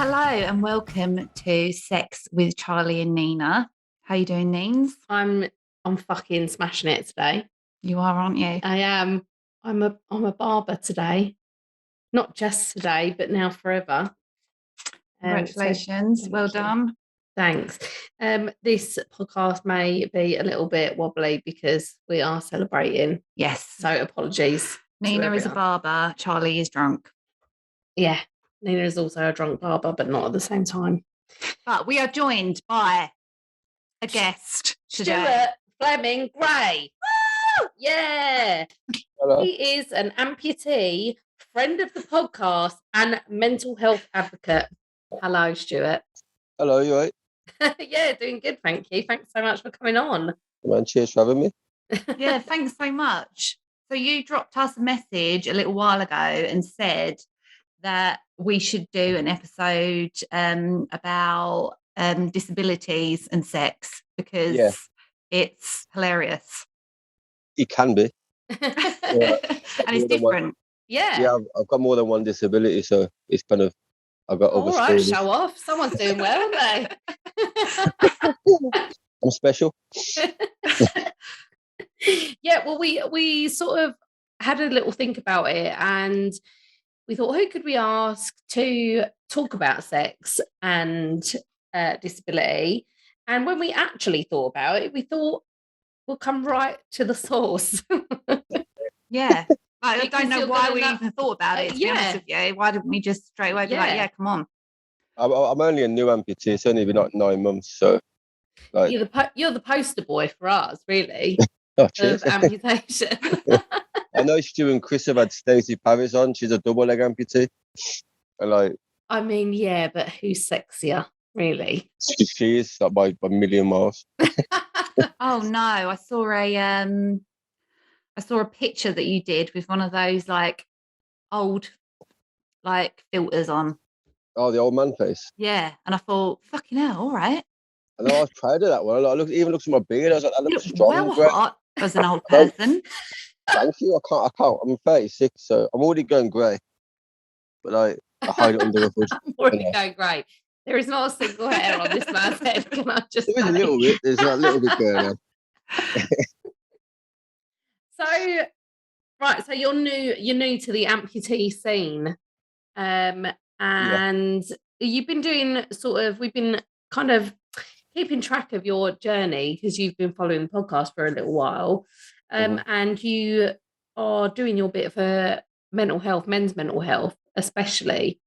Hello and welcome to Sex with Charlie and Nina. How you doing, Neens? I'm fucking smashing it today. You are, aren't you? I am. I'm a barber today. Not just today, but now forever. Congratulations. Well done. Thanks. This podcast may be a little bit wobbly because we are celebrating. Yes. So apologies. Nina is a barber. Charlie is drunk. Yeah. Nina is also a drunk barber, but not at the same time. But we are joined by a guest today. Stuart Fleming-Gray. Woo! Yeah. Hello. He is an amputee, friend of the podcast, and mental health advocate. Hello, Stuart. Hello, you right? Yeah, doing good, thank you. Thanks so much for coming on. Man, cheers for having me. Yeah, thanks so much. So you dropped us a message a little while ago and said that we should do an episode about disabilities and sex because it's hilarious. It can be. And it's different. Yeah, I've got more than one disability, so it's kind of, I've got other all right, stories. show off. Someone's doing well, aren't they? I'm special. Yeah, well, we sort of had a little think about it, and we thought, who could we ask to talk about sex and disability? And when we actually thought about it, we thought we'll come right to the source. Yeah. I don't know why we even thought about it, to be honest with you. Why didn't we just straight away be like, yeah, come on? I'm only a new amputee. It's only been like 9 months, so like you're the poster boy for us, really. Oh, cheers. Of amputation. I know Stu and Chris have had Stacey Paris on. She's a double leg amputee. And I mean, yeah, but who's sexier, really? She is like by a million miles. Oh no, I saw a picture that you did with one of those like old like filters on. Oh, the old man face. Yeah, and I thought, fucking hell, all right. I know, I was proud of that one. I even looked at my beard. I was like, that looks strong. Well hot as an old person. Thank you. I can't. I'm 36, so I'm already going grey. But I hide it under a hood. I'm already going grey. There is not a single hair on this man's head. Can I just There is a little bit. There's a little bit going on. So, right. So you're new to the amputee scene, and you've been doing we've been kind of keeping track of your journey because you've been following the podcast for a little while, and you are doing your bit for men's mental health, especially.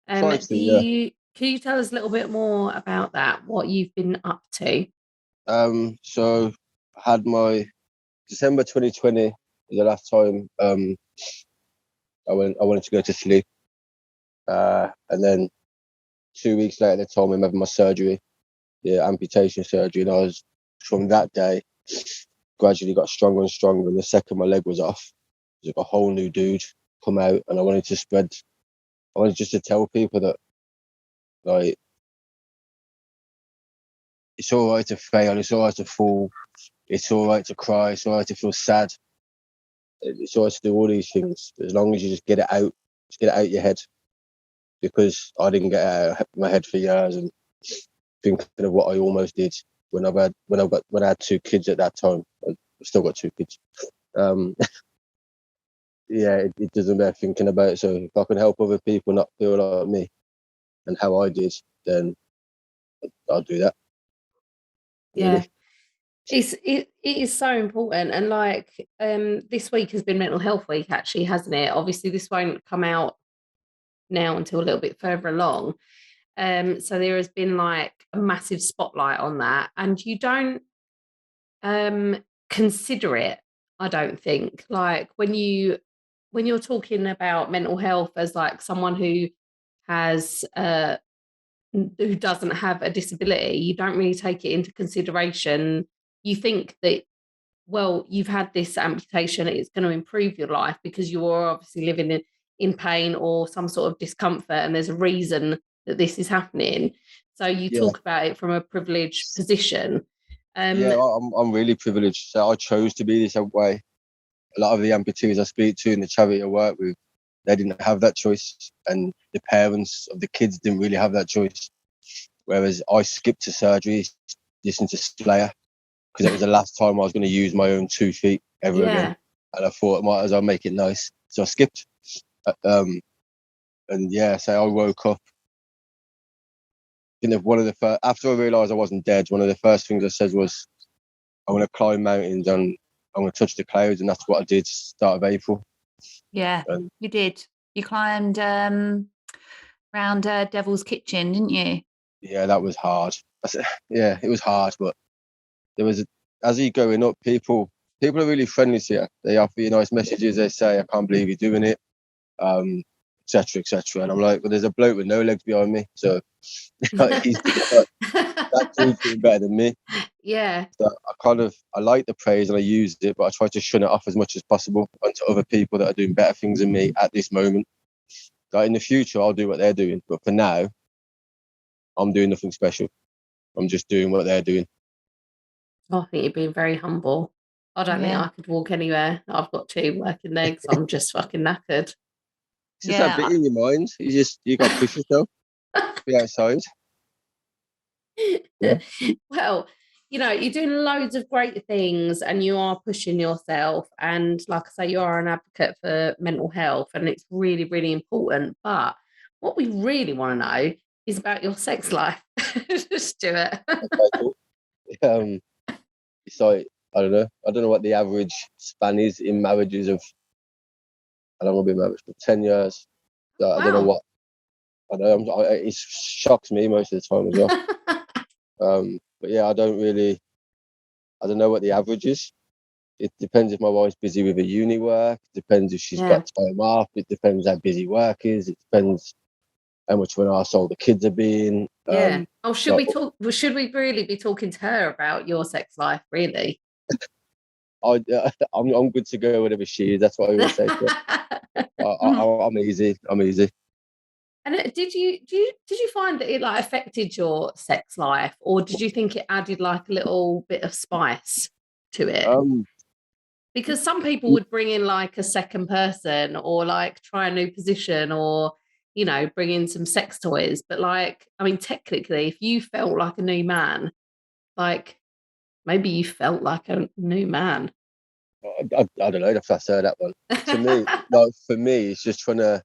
Can you tell us a little bit more about that? What you've been up to? So I had my December 2020 the last time I wanted to go to sleep, and then 2 weeks later they told me I'm having my surgery, amputation surgery, and I was from that day gradually got stronger and stronger. And the second my leg was off, it was like a whole new dude come out, and I wanted just to tell people that like it's all right to fail, it's all right to fall, it's all right to cry, it's all right to feel sad, it's all right to do all these things, as long as you just get it out your head. Because I didn't get it out of my head for years, and thinking of what I almost did when I had 2 kids at that time. I've still got 2 kids. It doesn't bear thinking about it. So if I can help other people not feel like me and how I did, then I'll do that. Yeah. It is so important, and like this week has been Mental Health Week, actually, hasn't it? Obviously this won't come out now until a little bit further along, so there has been like a massive spotlight on that, and you don't consider it, I don't think, like when you're talking about mental health as like someone who doesn't have a disability, you don't really take it into consideration. You think that, well, you've had this amputation, it's going to improve your life because you're obviously living in pain or some sort of discomfort, and there's a reason that this is happening. So you talk about it from a privileged position. I'm really privileged. So I chose to be this way. A lot of the amputees I speak to in the charity I work with, they didn't have that choice, and the parents of the kids didn't really have that choice. Whereas I skipped to surgery, listened to Slayer, because it was the last time I was going to use my own 2 feet ever again, and I thought I might as well make it nice, so I skipped. And yeah, so I woke up. One of the first, after I realised I wasn't dead, one of the first things I said was, "I want to climb mountains and I'm going to touch the clouds," and that's what I did. Start of April. Yeah, you did. You climbed around Devil's Kitchen, didn't you? Yeah, that was hard. Yeah, it was hard, but there was as you're going up, people are really friendly to you. They offer you nice messages. They say, "I can't believe you're doing it," etc., etc. And I'm like, "Well, there's a bloke with no legs behind me, so he's that dude's doing better than me." Yeah. So I like the praise and I use it, but I try to shun it off as much as possible onto other people that are doing better things than me at this moment. Like in the future, I'll do what they're doing, but for now, I'm doing nothing special. I'm just doing what they're doing. I think you're being very humble. I don't think I could walk anywhere. I've got 2 working legs. I'm just fucking knackered. It's just that bit in your mind. You got to push yourself. Be outside. Yeah. Well, you're doing loads of great things and you are pushing yourself. And like I say, you are an advocate for mental health and it's really, really important. But what we really want to know is about your sex life. Stuart. It's like, I don't know what the average span is in marriages of, I don't want to be married for 10 years. So I don't know what, it shocks me most of the time as well. But yeah, I don't know what the average is. It depends if my wife's busy with her uni work. It depends if she's got time off. It depends how busy work is. It depends how much of an arsehole the kids are being. Yeah. Should we really be talking to her about your sex life, really? I'm good to go whatever she is. That's what I always say to her. I'm easy. And did you find that it like affected your sex life, or did you think it added like a little bit of spice to it? Because some people would bring in like a second person, or like try a new position, or bring in some sex toys. But like, I mean, technically, if you felt like a new man, like maybe you felt like a new man. I don't know if I say that one. To me, like for me, it's just trying to,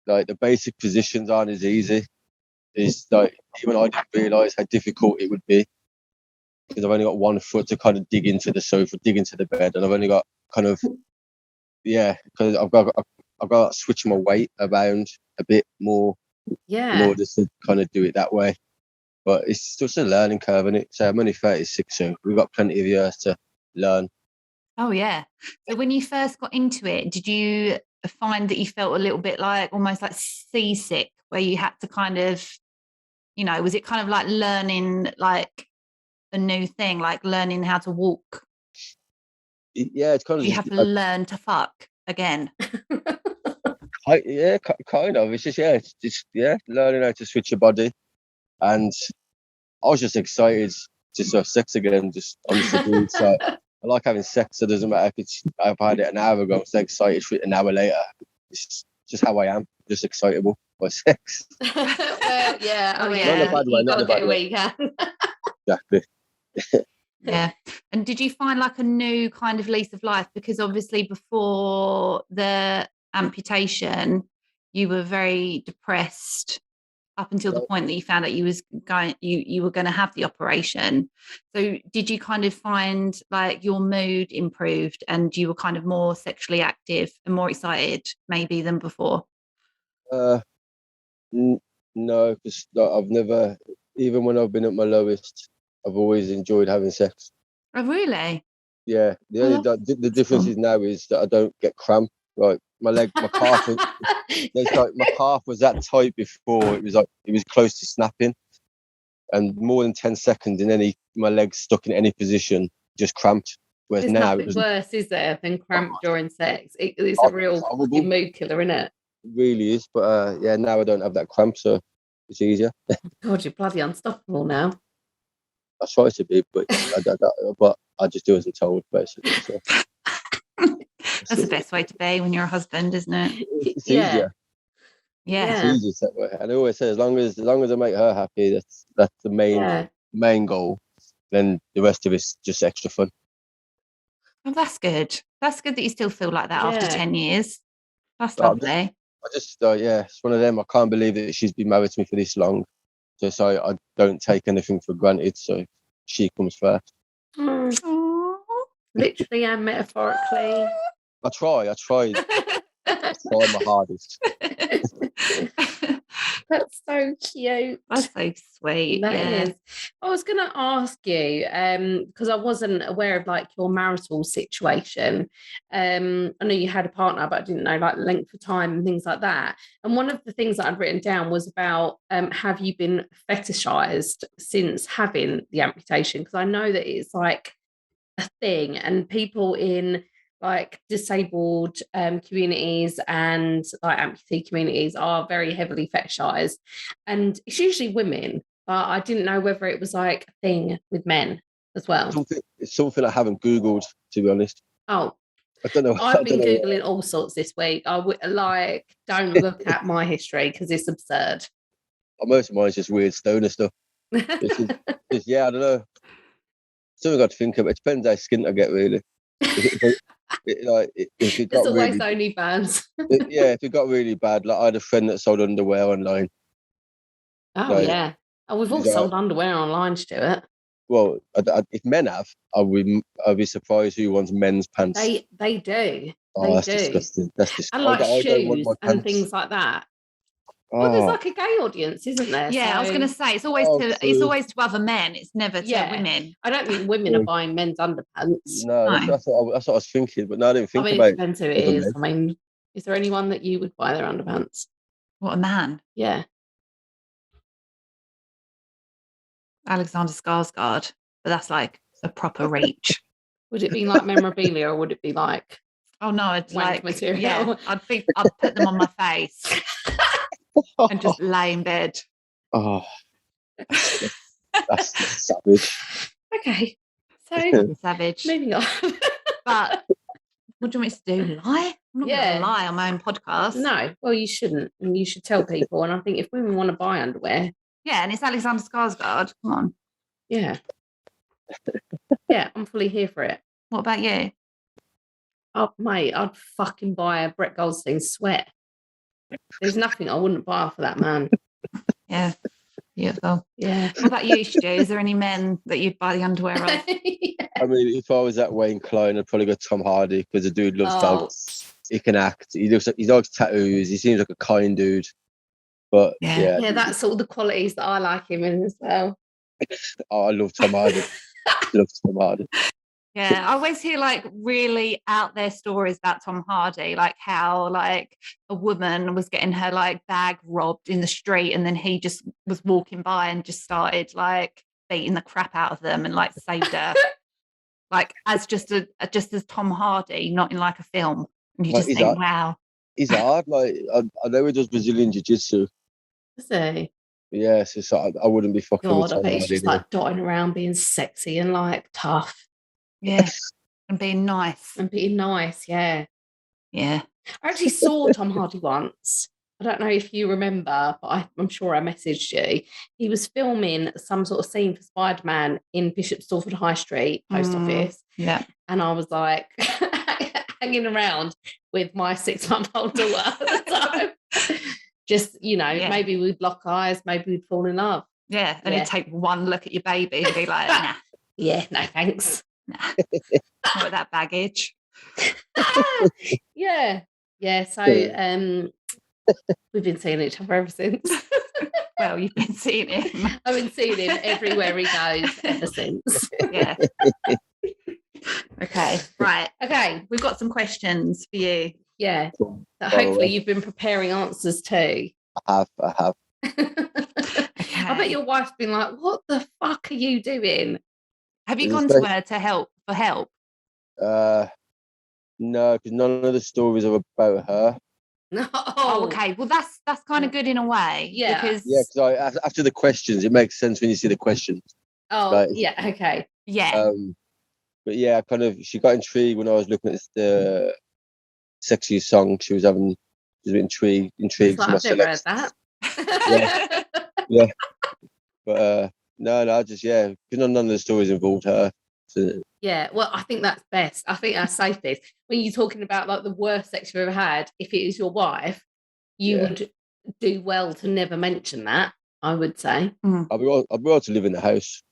like, the basic positions aren't as easy. It's like, even I didn't realise how difficult it would be, because I've only got one foot to kind of dig into the sofa, dig into the bed, and I've only got because I've got to switch my weight around a bit more in order to kind of do it that way. But it's just a learning curve, isn't it? So I'm only 36, so we've got plenty of years to learn. Oh yeah. So when you first got into it, did you find that you felt a little bit like almost like seasick, where you had to kind of, was it kind of like learning like a new thing, like learning how to walk? Yeah, it's kind of. You have to learn to fuck again. Kind of. It's just learning how to switch your body, and I was just excited to have sex again. Just honestly, so I like having sex. So it doesn't matter if I've had it an hour ago. I'm so excited for it an hour later. It's just how I am. Just excitable by sex. Well, yeah. Not in a bad way. Not in a bad way. Exactly. Yeah. And did you find like a new kind of lease of life? Because obviously before the amputation, you were very depressed up until the point that you found out you were going to have the operation. So did you kind of find like your mood improved and you were kind of more sexually active and more excited maybe than before? No, because I've never, even when I've been at my lowest, I've always enjoyed having sex. Oh, really? Yeah. The difference is now is that I don't get cramp. Like my calf was that tight before. It was close to snapping, and more than 10 seconds in my legs stuck in any position just cramped. Whereas There's now nothing worse, is there, than cramp during sex? It's a real mood killer, isn't it? It really is. But now I don't have that cramp, so it's easier. God, you're bloody unstoppable now. I try to be, but I just do as I'm told, basically. So. That's the best way to be when you're a husband, isn't it? It's Yeah. easier. Yeah. It's easier that way. And I always say, as long as I make her happy, that's the main goal. Then the rest of it's just extra fun. Well, that's good. That's good that you still feel like that after Yeah. 10 years. That's But lovely. I just it's one of them. I can't believe that she's been married to me for this long. So I don't take anything for granted. So she comes first. Aww. Literally and metaphorically. I try my hardest. That's so cute. That's so sweet. That yeah. is. I was going to ask you, because I wasn't aware of like your marital situation. I know you had a partner, but I didn't know like length of time and things like that. And one of the things that I'd written down was about have you been fetishized since having the amputation? Because I know that it's like a thing, and people in like disabled communities and like amputee communities are very heavily fetishized, and it's usually women, but I didn't know whether it was like a thing with men as well. It's something I haven't Googled, to be honest. Oh, I don't know. I've been Googling all sorts this week. I would like, don't look at my history because it's absurd. Most of mine is just weird stoner stuff. It's yeah, I don't know. Something I'd to think of. It depends how skint I get, really. If it got There's always really, OnlyFans. if it got really bad, like I had a friend that sold underwear online. Oh like, yeah. Oh, we've all sold underwear online, Stuart. Well, if men have, I'd be surprised who wants men's pants. They do. Oh, that's disgusting. That's disgusting. And like I don't want shoes my and pants. things like that. Oh. Well, there's like a gay audience, isn't there? Yeah, so... I was going to say it's always to other men. It's never to women. I don't think women are buying men's underpants. No, that's what I was thinking, but no, I didn't think about it. It depends who it is. I mean, is there anyone that you would buy their underpants? What, a man? Yeah. Alexander Skarsgård, but that's like a proper reach. Would it be like memorabilia, or would it be like? Oh no, it's like material. Yeah, I'd put them on my face and just lay in bed. Oh, that's savage. Okay, so savage. Moving on. But what do you want me to do? Lie? I'm not going to lie on my own podcast. No, well, you shouldn't, and you should tell people. And I think if women want to buy underwear, yeah, and it's Alexander Skarsgård. Come on. Yeah. Yeah, I'm fully here for it. What about you? Oh, mate, I'd fucking buy a Brett Goldstein sweat. There's nothing I wouldn't buy for that man. Yeah, beautiful. Yeah. What about you, Stu? Is there any men that you'd buy the underwear of? Yeah. I mean, if I was that way inclined, I'd probably go Tom Hardy, because the dude loves dogs. He can act. He likes tattoos. He seems like a kind dude. But yeah, that's all the qualities that I like him in as well. Oh, I love Tom Hardy. Love Tom Hardy. Yeah, I always hear like really out there stories about Tom Hardy, like how like a woman was getting her like bag robbed in the street, and then he just was walking by and just started like beating the crap out of them and like saved her, like as just as Tom Hardy, not in like a film. And you just think, wow, he's hard. Like I know he does Brazilian jiu-jitsu. Is he? Yeah, so I wouldn't be fucking with Tom I bet Hardy. he's just like dotting around, being sexy and like tough. Yeah, and being nice. Yeah. Yeah. I actually saw Tom Hardy once. I don't know if you remember, but I'm sure I messaged you. He was filming some sort of scene for Spider-Man in Bishop Stortford High Street post office. Yeah. And I was like hanging around with my 6-month-old daughter at the time. Just, maybe we'd lock eyes, maybe we'd fall in love. Yeah, and you'd take one look at your baby and be like, nah. Yeah, no thanks. Nah. Not with that baggage. Yeah. So we've been seeing each other ever since. Well, you've been seeing him. I've been seeing him everywhere he goes ever since. Yeah. Okay, right. Okay, we've got some questions for you. Yeah. That hopefully you've been preparing answers to. I have. Okay. I bet your wife's been like, what the fuck are you doing? Have you gone to her for help? No, because none of the stories are about her. No. Oh, okay. Well, that's kind of good in a way. Yeah. Because after the questions, it makes sense when you see the questions. Oh, yeah. Okay. Yeah. But yeah, she got intrigued when I was looking at sexiest song. She was intrigued It's to like, my I've never heard selection. that. Yeah. But no, just none of the stories involved her. So, Yeah, well, I think that's best. I think that's safest. When you're talking about like the worst sex you've ever had, if it is your wife, you would do well to never mention that, I would say. I'll be able to live in the house.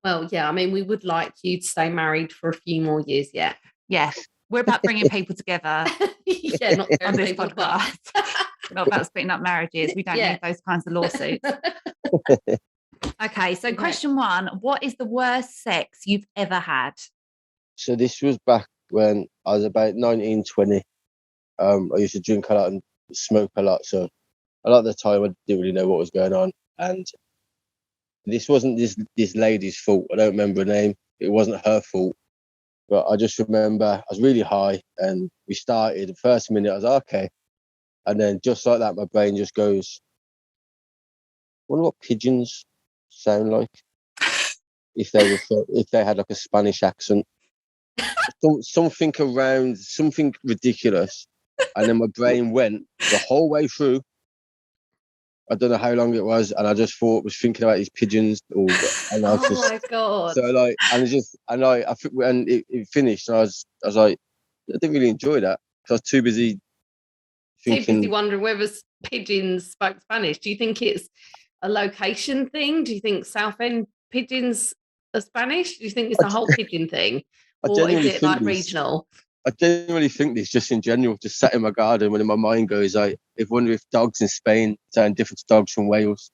Well, yeah, I mean, we would like you to stay married for a few more years yet. Yeah. We're about bringing people together Yeah, not on tearing this people apart. podcast. Not about splitting up marriages. We don't Yeah. need those kinds of lawsuits. Okay, so question 1, what is the worst sex you've ever had? So this was back when I was about 19, 20. I used to drink a lot and smoke a lot. So a lot of the time I didn't really know what was going on. And this wasn't this lady's fault. I don't remember her name. It wasn't her fault. But I just remember I was really high and we started. The first minute I was okay. And then just like that, my brain just goes, I wonder what pigeons sound like if they had like a Spanish accent. Something around, something ridiculous. And then my brain went the whole way through. I don't know how long it was, and I just was thinking about these pigeons. And I was my God. So like, and I think when it finished, and I was like, I didn't really enjoy that because I was too busy thinking. Wondering whether pigeons spoke Spanish. Do you think it's a location thing? Do you think Southend pigeons are Spanish? Do you think it's a whole pigeon thing, or is it like regional? I genuinely think this just in general, just sat in my garden when in my mind goes, I wonder if dogs in Spain sound different to dogs from Wales.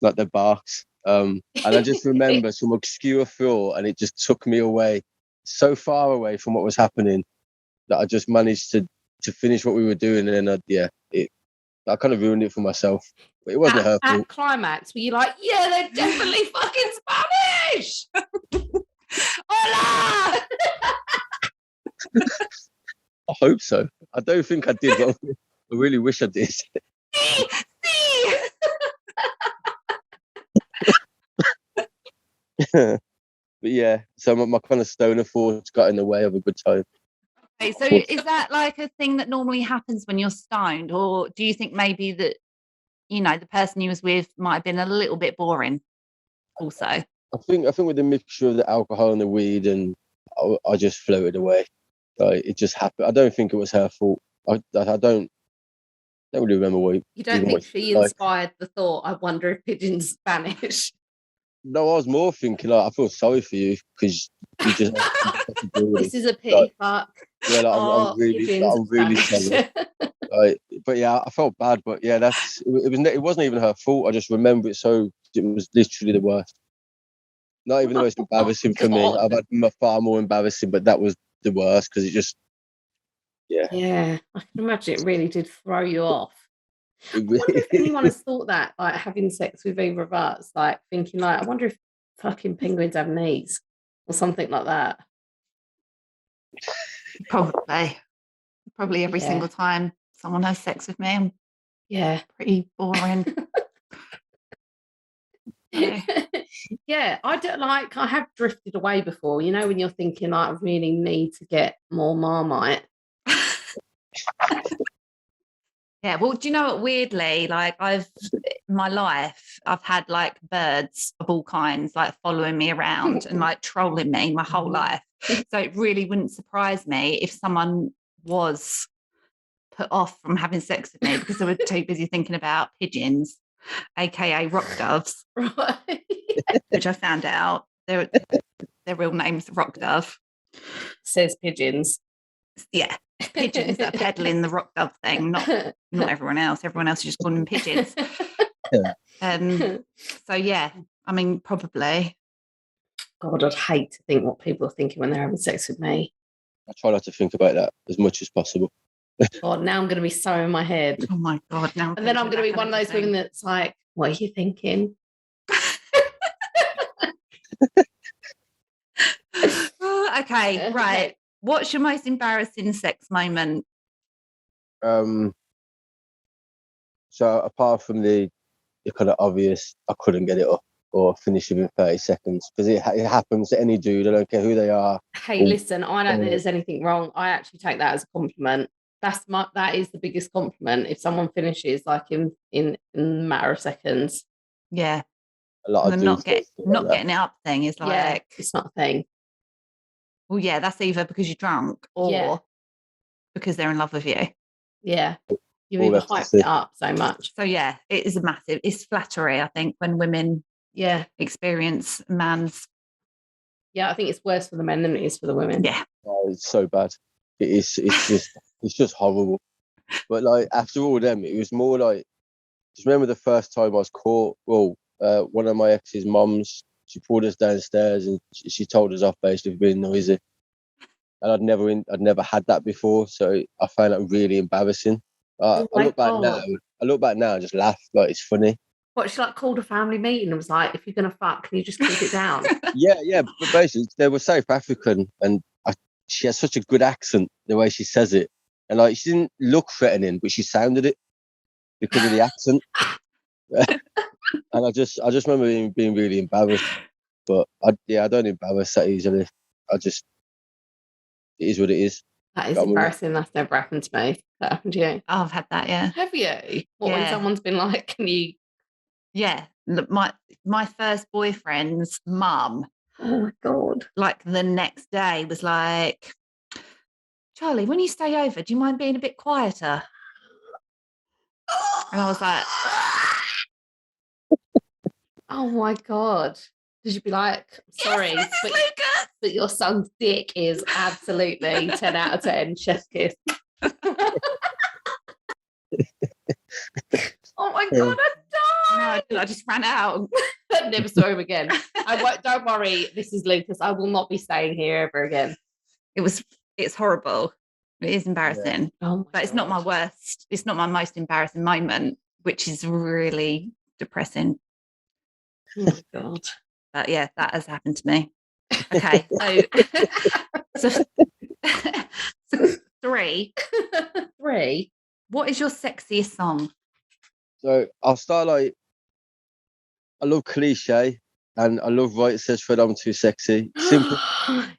Like their barks. And I just remember some obscure thought and it just took me away, so far away from what was happening that I just managed to finish what we were doing. And then I kind of ruined it for myself. But it wasn't her fault. At climax, were you like, yeah, they're definitely fucking Spanish? Hola! I hope so. I don't think I did, but I really wish I did. But yeah, so my kind of stoner thoughts got in the way of a good time. Okay, so is that like a thing that normally happens when you're stoned, or do you think maybe that, the person you was with might have been a little bit boring also? I think with the mixture of the alcohol and the weed, and I just floated away. Like, it just happened. I don't think it was her fault. I don't really remember what. You don't think she inspired the thought, I wonder if pigeon's Spanish? No, I was more thinking, like, I feel sorry for you because you just have to deal with this is a pity fuck. Yeah, like, I'm really sorry. Like, but yeah, I felt bad. But yeah, it wasn't even her fault. I just remember it so it was literally the worst. Not even the most embarrassing for me. I've had far more embarrassing, but that was the worst because it just, yeah, I can imagine it really did throw you off. I wonder if anyone has thought that, like having sex with either of us, like thinking like, I wonder if fucking penguins have knees or something like that. Probably every single time someone has sex with me, I'm pretty boring. Yeah, I don't like. I have drifted away before. When you're thinking like, I really need to get more Marmite. Yeah, well, do you know what? Weirdly, like in my life, I've had like birds of all kinds, like following me around and like trolling me my whole life. So it really wouldn't surprise me if someone was put off from having sex with me because they were too busy thinking about pigeons, aka rock doves, right? Which I found out their real name's rock dove. Says pigeons. Yeah. Pigeons that are peddling the rock dove thing, not everyone else. Everyone else is just calling them pigeons. So yeah, I mean, probably. God, I'd hate to think what people are thinking when they're having sex with me. I try not to think about that as much as possible. God, now I'm going to be so in my head. Oh my God, now. And then I'm going to be one of those women that's like, what are you thinking? Okay, right. What's your most embarrassing sex moment? So apart from the kind of obvious, I couldn't get it up, or finish within 30 seconds because it happens to any dude. I don't care who they are. Hey, listen, I don't think there's anything wrong. I actually take that as a compliment. That is the biggest compliment if someone finishes like in a matter of seconds. Yeah. A lot of not dudes getting it up thing is like, it's not a thing. Well, yeah, that's either because you're drunk or because they're in love with you. Yeah. You've either hyped it up so much. So yeah, it is it's flattery, I think, when women experience man's. Yeah, I think it's worse for the men than it is for the women. Yeah. Oh, it's so bad. It's just horrible. But like after all them, it was more like, just remember the first time I was caught. Well, one of my ex's mums, she pulled us downstairs and she told us off basically for being noisy. And I'd never had that before, so I found that really embarrassing. I look back now and just laugh, like it's funny. What, she like called a family meeting and was like, if you're gonna fuck, can you just keep it down? Yeah, but basically they were South African and she has such a good accent, the way she says it. And like she didn't look threatening, but she sounded it because of the accent. And I just remember being really embarrassed. But I don't embarrass that easily. It is what it is. That is embarrassing. That's never happened to me. That happened to you? Oh, I've had that, yeah. Have you? What, when someone's been like, can you? Yeah. My first boyfriend's mum. Oh my God. Like the next day was like, Charlie, when you stay over, do you mind being a bit quieter? And I was like, oh my God. Did you be like, sorry, yes, but your son's dick is absolutely 10 out of 10, chef's kiss. Oh my God, I died. No, I just ran out. Never saw him again. Don't worry, this is Lucas. I will not be staying here ever again. It's horrible. It is embarrassing. Yeah. Oh, but it's not my worst. It's not my most embarrassing moment, which is really depressing. Oh my God. But yeah, that has happened to me. Okay, so three. What is your sexiest song? So I'll start like, I love Cliche and I love Right Says Fred I'm Too Sexy. Simply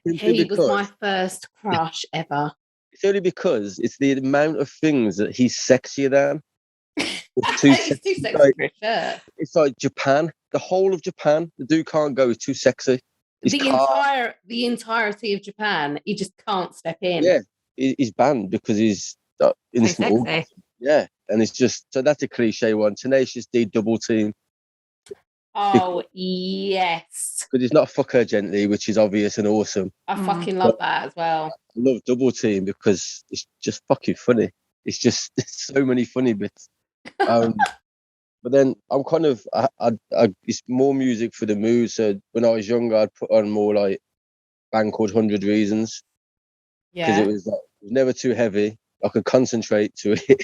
he was my first crush ever. It's only because it's the amount of things that he's sexier than. It's too sexy for a shirt. It's like Japan. The whole of Japan, the dude can't go. He's too sexy. The entirety of Japan, he just can't step in. Yeah, he's banned because he's instant orgasm. Yeah, and it's just, so that's a cliche one. Tenacious D, Double Team. Oh, yes. Because he's not fuck her gently, which is obvious and awesome. I fucking love that as well. I love Double Team because it's just fucking funny. It's just so many funny bits. But then I'm kind of, it's more music for the mood. So when I was younger, I'd put on more like a band called 100 Reasons. Because it was never too heavy. I could concentrate to it.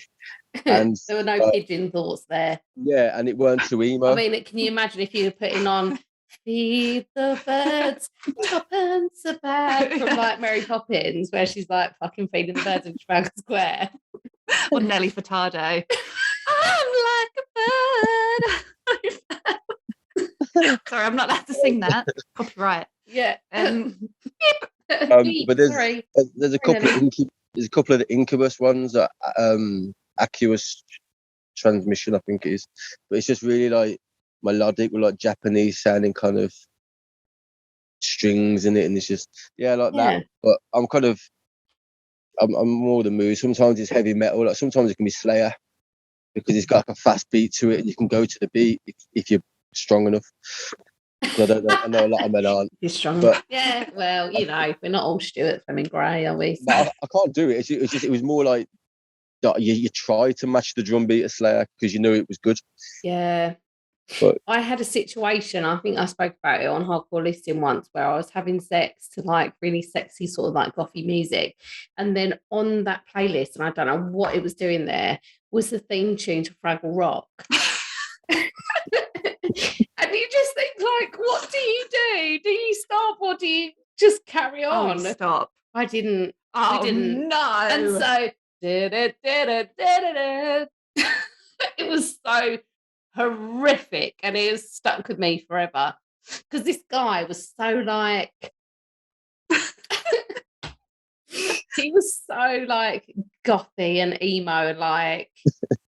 And there were no pigeon thoughts there. Yeah, and it weren't too emo. I mean, can you imagine if you were putting on Feed the Birds, Tuppence a bag from like Mary Poppins, where she's like fucking feeding the birds in Trafalgar Square. Or Nelly Furtado. I'm like a bird. Sorry, I'm not allowed to sing that. Copyright. Yeah. But there's a couple of the Incubus ones, Aqueous Transmission, I think it is. But it's just really like melodic with like Japanese sounding kind of strings in it, and it's just that. But I'm more the mood. Sometimes it's heavy metal, like sometimes it can be Slayer because it's got like a fast beat to it and you can go to the beat if you're strong enough. I know a lot of men aren't. You're strong. But, yeah, well, we're not all Stuart Fleming-Gray, are we? So. I can't do it. It was more like you try to match the drum beat of Slayer because you knew it was good. Yeah. But I had a situation, I think I spoke about it on Hardcore Listening once, where I was having sex to like really sexy sort of like gothy music. And then on that playlist, and I don't know what it was doing there, was the theme tune to Fraggle Rock. And you just think like, what do you do? Do you stop or do you just carry on? Oh, stop. I didn't. Oh, we didn't. No. And so it was so horrific, and it was stuck with me forever. Because this guy was so like, he was so like gothy and emo, and like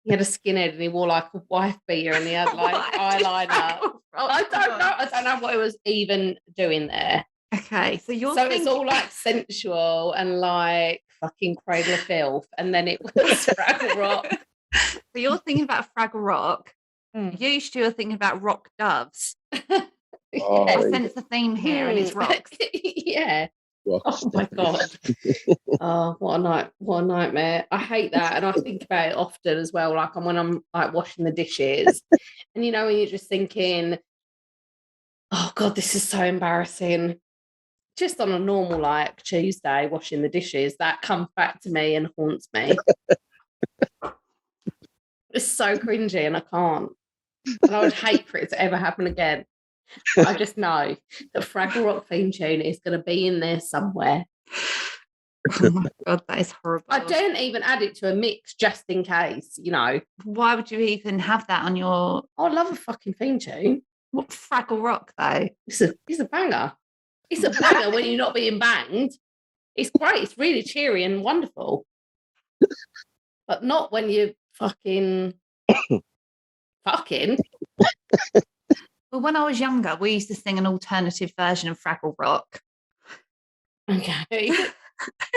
he had a skinhead and he wore like a wife beater and he had like eyeliner. I don't know what he was even doing there. Okay, so it's all like sensual and like fucking Cradle of Filth, and then it was Fraggle Rock. So you're thinking about Fraggle Rock. You, Stu, are thinking about rock doves. I sense the theme here, and it's rocks. Yeah. Rocks, oh my god. Oh, what a nightmare. I hate that, and I think about it often as well. Like when I'm like washing the dishes, and you know when you're just thinking, oh god, this is so embarrassing. Just on a normal like Tuesday washing the dishes, that comes back to me and haunts me. It's so cringy, and I can't. And I would hate for it to ever happen again. But I just know that Fraggle Rock theme tune is going to be in there somewhere. Oh my god, that is horrible. I don't even add it to a mix just in case, you know. Why would you even have that on your... I love a fucking theme tune. What Fraggle Rock, though? It's a banger. It's a banger when you're not being banged. It's great. It's really cheery and wonderful. But not when you're fucking... Well, when I was younger, we used to sing an alternative version of Fraggle Rock. Okay.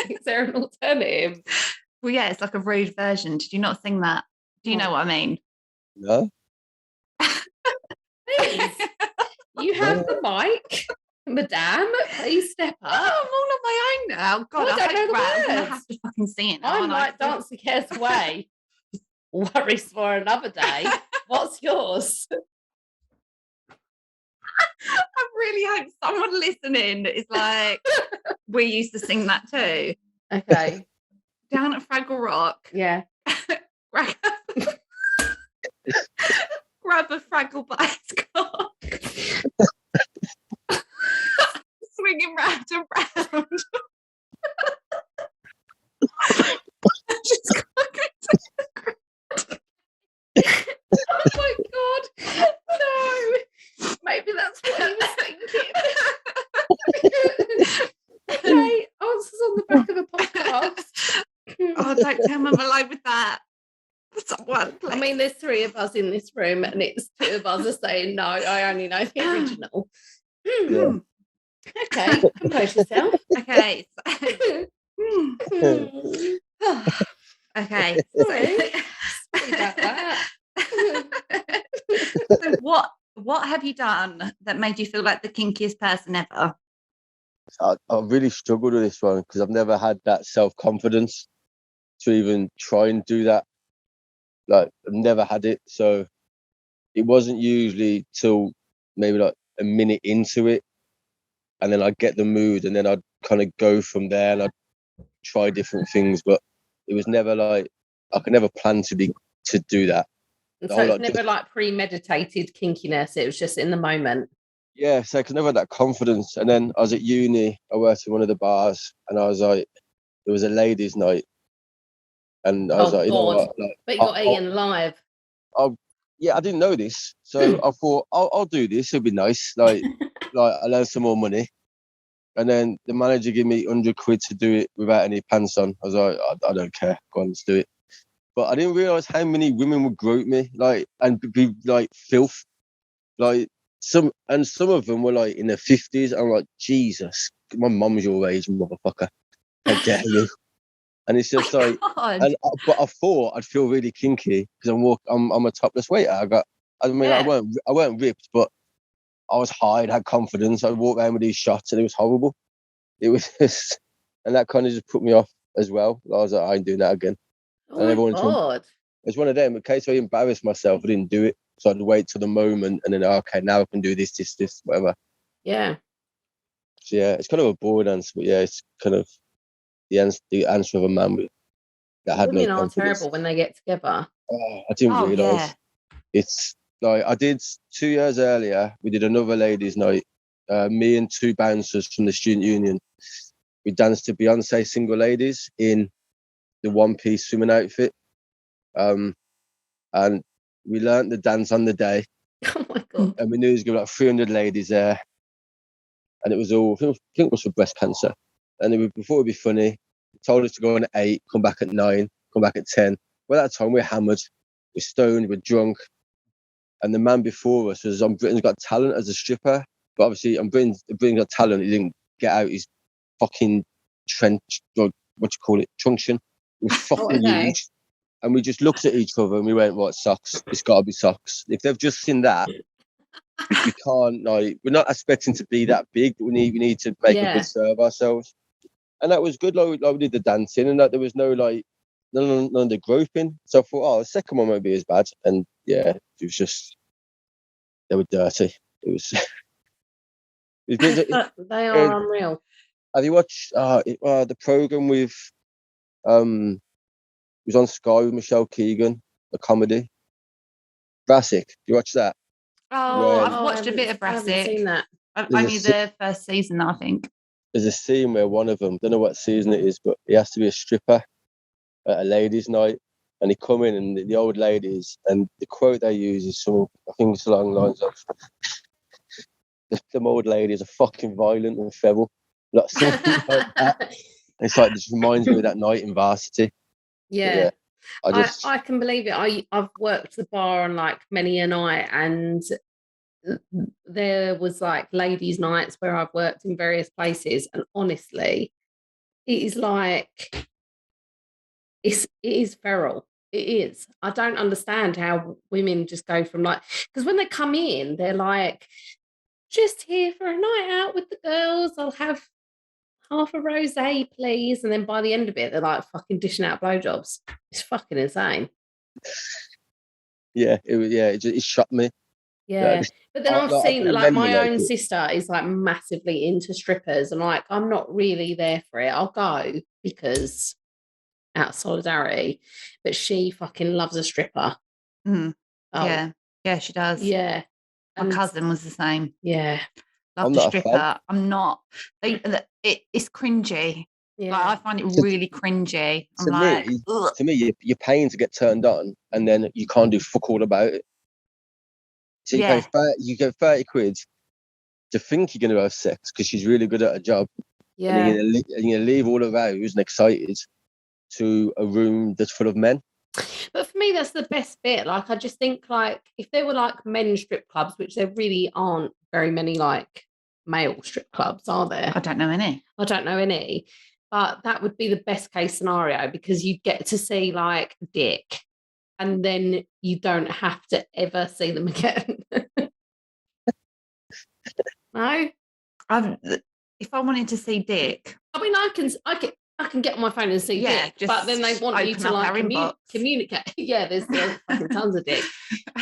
Is there an alternative? Well, yeah, it's like a rude version. Did you not sing that? Do you know what I mean? No. Please. You have the mic. Madame, please step up. Oh, I'm all on my own now. God, I don't know the I'm words. going to have to fucking sing it now. I'm like Dancing Cares Away. Worries for another day. What's yours? I really hope someone listening is like, we used to sing that too. Okay. Down at Fraggle Rock. Yeah. Grab a Fraggle by its cock. Swinging round and round. Just oh my god. No. Maybe that's what he was thinking. Okay. Answers on the back of the podcast. Oh, don't tell Mum alive with that. Someone, please. I mean, there's 3 of us in this room, and it's 2 of us are saying no. I only know the original. Yeah. Okay, compose yourself. Okay. Okay. Sorry about that. So what have you done that made you feel like the kinkiest person ever? I really struggled with this one because I've never had that self-confidence to even try and do that. Like, I've never had it. So it wasn't usually till maybe like a minute into it. And then I'd get the mood, and then I'd kind of go from there, and I'd try different things. But it was never like, I could never plan to do that. And so it's never like premeditated kinkiness. It was just in the moment. Yeah, so I could never have that confidence. And then I was at uni, I worked in one of the bars, and I was like, it was a ladies' night. And I was like, you know what? Like, but you got Ian live. Yeah, I didn't know this. So I thought, I'll do this. It'll be nice. Like I learned some more money. And then the manager gave me 100 quid to do it without any pants on. I was like, I don't care. Go on, let's do it. But I didn't realise how many women would grope me, like, and be like filth. Like, some of them were like in their 50s. I'm like, Jesus, my mum's your age, motherfucker. How dare you? And it's just like, but I thought I'd feel really kinky because I'm a topless waiter. I weren't ripped, but I was high, I had confidence. I walked around with these shots, and it was horrible. It was just, and that kind of just put me off as well. I was like, I ain't doing that again. Oh and everyone God. It's one of them. In case I embarrassed myself, I didn't do it. So I'd wait till the moment, and then okay, now I can do this, whatever. Yeah. So yeah, it's kind of a boring answer, but yeah, it's kind of the answer of a man that had Women no confidence. Are terrible when they get together. Oh, I didn't realise. Yeah. It's like I did 2 years earlier. We did another ladies' night. Me and 2 bouncers from the student union. We danced to Beyonce Single Ladies in the one-piece swimming outfit. And we learnt the dance on the day. Oh my God. And we knew there was going to be like 300 ladies there. And it was all, I think it was for breast cancer. And we thought it'd be funny. They told us to go on at 8, come back at 9, come back at 10. Well, at that time, we're hammered, we're stoned, we're drunk. And the man before us was on Britain's Got Talent as a stripper. But obviously, on Britain's Got Talent, he didn't get out his fucking trench, or what you call it, truncheon. It was fucking huge. And we just looked at each other and we went, what, socks? It's got to be socks. If they've just seen that, we can't, like, we're not expecting to be that big, but we need to make a good serve ourselves. And that was good, like we did the dancing, and that there was no, like, none of the groping. So I thought, the second one won't be as bad. And yeah, it was just, they were dirty. It was. They are unreal. Have you watched the program with, it was on Sky with Michelle Keegan, a comedy, Brassic? You watch that? Oh, I've watched a bit of Brassic. I haven't seen that. Only the first season, I think. There's a scene where one of them, don't know what season it is, but he has to be a stripper at a ladies' night, and he come in and the old ladies, and the quote they use is I think it's along the lines of, "Them old ladies are fucking violent and feral," like something like that. It's like, this reminds me of that night in Varsity. Yeah. I can believe it. I've worked the bar on like many a night, and there was like ladies' nights where I've worked in various places, and honestly, it is like it is feral. It is. I don't understand how women just go from like, because when they come in, they're like, just here for a night out with the girls. I'll have half a rosé, please. And then by the end of it, they're like fucking dishing out blowjobs. It's fucking insane. Yeah, it shocked me. Yeah, but then I've seen like my own sister is like massively into strippers, and like, I'm not really there for it. I'll go because out of solidarity, but she fucking loves a stripper. Oh. Yeah, she does. Yeah, my cousin was the same. Yeah, loved a stripper. I'm not. It's cringy. Yeah, like, I find it really cringy. To me, you're paying to get turned on, and then you can't do fuck all about it. So you get 30 quid to think you're going to have sex because she's really good at her job. Yeah. And you're going to leave all aroused and excited to a room that's full of men. But for me, that's the best bit. Like, I just think, like, if there were like men's strip clubs, which there really aren't very many like male strip clubs, are there? I don't know any. But that would be the best case scenario, because you'd get to see like dick, and then you don't have to ever see them again. No? If I wanted to see dick, I mean, I can get on my phone and see dick, but then they want you to like communicate. Yeah, there's fucking tons of dick.